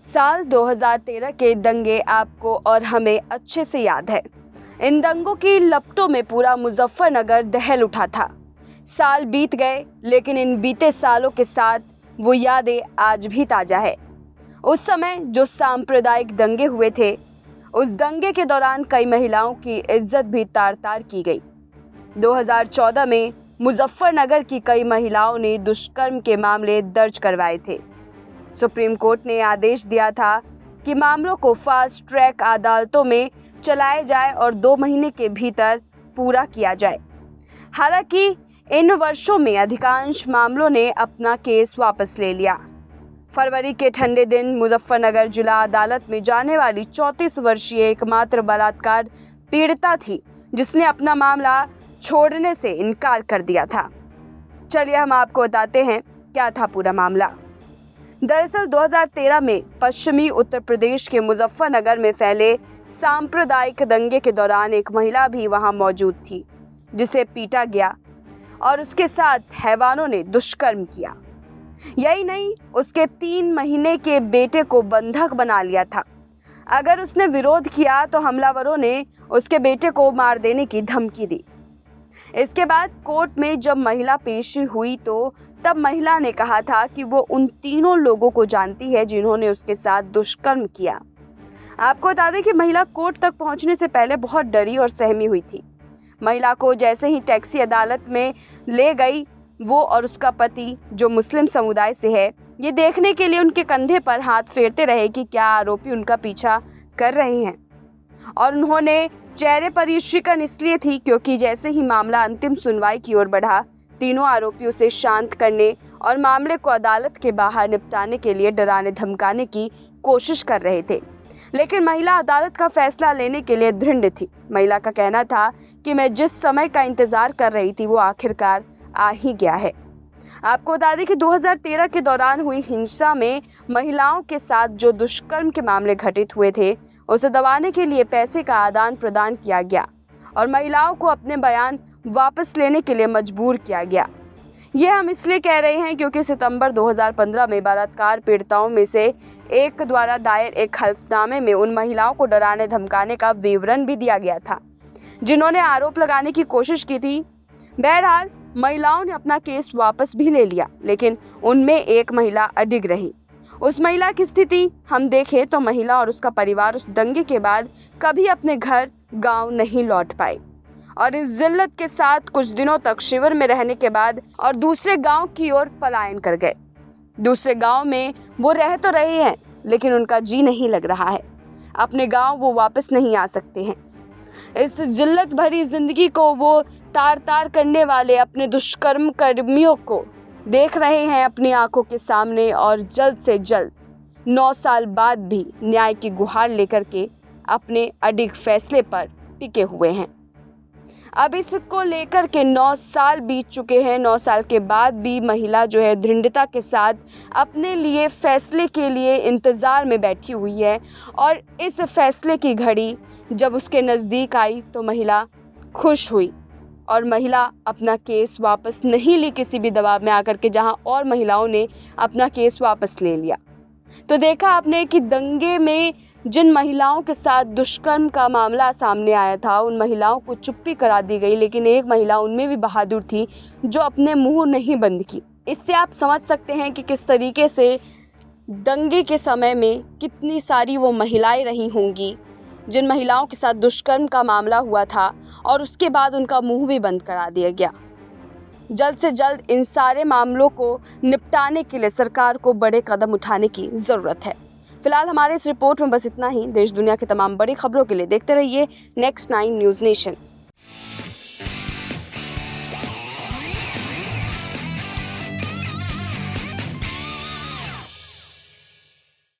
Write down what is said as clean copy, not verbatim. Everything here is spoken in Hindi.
साल 2013 के दंगे आपको और हमें अच्छे से याद है। इन दंगों की लपटों में पूरा मुजफ्फरनगर दहल उठा था। साल बीत गए, लेकिन इन बीते सालों के साथ वो यादें आज भी ताज़ा है। उस समय जो सांप्रदायिक दंगे हुए थे, उस दंगे के दौरान कई महिलाओं की इज्जत भी तार तार की गई। 2014 में मुजफ्फरनगर की कई महिलाओं ने दुष्कर्म के मामले दर्ज करवाए थे। सुप्रीम कोर्ट ने आदेश दिया था कि मामलों को फास्ट ट्रैक अदालतों में चलाया जाए और 2 महीने के भीतर पूरा किया जाए। हालांकि इन वर्षों में अधिकांश मामलों ने अपना केस वापस ले लिया। फरवरी के ठंडे दिन मुजफ्फरनगर जिला अदालत में जाने वाली 34 वर्षीय एकमात्र बलात्कार पीड़िता थी, जिसने अपना मामला छोड़ने से इनकार कर दिया था। चलिए हम आपको बताते हैं क्या था पूरा मामला। दरअसल 2013 में पश्चिमी उत्तर प्रदेश के मुजफ्फरनगर में फैले सांप्रदायिक दंगे के दौरान एक महिला भी वहां मौजूद थी, जिसे पीटा गया और उसके साथ हैवानों ने दुष्कर्म किया। यही नहीं, उसके 3 महीने के बेटे को बंधक बना लिया था। अगर उसने विरोध किया तो हमलावरों ने उसके बेटे को मार देने की धमकी दी। इसके बाद कोर्ट में जब महिला पेश हुई तो तब महिला ने कहा था कि वो उन तीनों लोगों को जानती है जिन्होंने उसके साथ दुष्कर्म किया। आपको बता दें कि महिला कोर्ट तक पहुंचने से पहले बहुत डरी और सहमी हुई थी। महिला को जैसे ही टैक्सी अदालत में ले गई, वो और उसका पति, जो मुस्लिम समुदाय से है, ये देखने के लिए उनके कंधे पर हाथ फेरते रहे कि क्या आरोपी उनका पीछा कर रहे हैं। और उन्होंने चेहरे पर ये शिकन इसलिए थी क्योंकि जैसे ही मामला अंतिम सुनवाई की ओर बढ़ा, तीनों आरोपी उसे शांत करने और मामले को अदालत के बाहर निपटाने के लिए डराने धमकाने की कोशिश कर रहे थे। लेकिन महिला अदालत का फैसला लेने के लिए दृढ़ थी। महिला का कहना था कि मैं जिस समय का इंतजार कर रही थी वो आखिरकार आ ही गया है। आपको बता दें कि 2013 के दौरान हुई हिंसा में महिलाओं के साथ जो दुष्कर्म के मामले घटित हुए थे, उसे दबाने के लिए पैसे का आदान प्रदान किया गया और महिलाओं को अपने बयान वापस लेने के लिए मजबूर किया गया। ये हम इसलिए कह रहे हैं क्योंकि सितंबर 2015 में बलात्कार पीड़िताओं में से एक द्वारा दायर एक हल्फनामे में उन महिलाओं को डराने धमकाने का विवरण भी दिया गया था, जिन्होंने आरोप लगाने की कोशिश की थी। बहरहाल महिलाओं ने अपना केस वापस भी ले लिया, लेकिन उनमें एक महिला अडिग रही। उस महिला की स्थिति हम देखें तो महिला और उसका परिवार उस दंगे के बाद कभी अपने घर गांव नहीं लौट पाए और इस जिल्लत के साथ कुछ दिनों तक शिविर में रहने के बाद और दूसरे गांव की ओर पलायन कर गए। दूसरे गांव में वो रह तो रहे हैं, लेकिन उनका जी नहीं लग रहा है। अपने गांव वो वापस नहीं आ सकते हैं। इस जिल्लत भरी जिंदगी को वो तार तार करने वाले अपने दुष्कर्म कर्मियों को देख रहे हैं अपनी आंखों के सामने और जल्द से जल्द 9 साल बाद भी न्याय की गुहार लेकर के अपने अडिग फैसले पर टिके हुए हैं। अब इसको लेकर के 9 साल बीत चुके हैं। 9 साल के बाद भी महिला जो है दृढ़ता के साथ अपने लिए फैसले के लिए इंतज़ार में बैठी हुई है और इस फैसले की घड़ी जब उसके नज़दीक आई तो महिला खुश हुई और महिला अपना केस वापस नहीं ली किसी भी दबाव में आकर के, जहां और महिलाओं ने अपना केस वापस ले लिया। तो देखा आपने कि दंगे में जिन महिलाओं के साथ दुष्कर्म का मामला सामने आया था, उन महिलाओं को चुप्पी करा दी गई, लेकिन एक महिला उनमें भी बहादुर थी जो अपने मुंह नहीं बंद की। इससे आप समझ सकते हैं कि किस तरीके से दंगे के समय में कितनी सारी वो महिलाएं रही होंगी जिन महिलाओं के साथ दुष्कर्म का मामला हुआ था और उसके बाद उनका मुंह भी बंद करा दिया गया। जल्द से जल्द इन सारे मामलों को निपटाने के लिए सरकार को बड़े कदम उठाने की ज़रूरत है। फिलहाल हमारे इस रिपोर्ट में बस इतना ही। देश दुनिया की तमाम बड़ी खबरों के लिए देखते रहिए नेक्स्ट 9 न्यूज़ नेशन।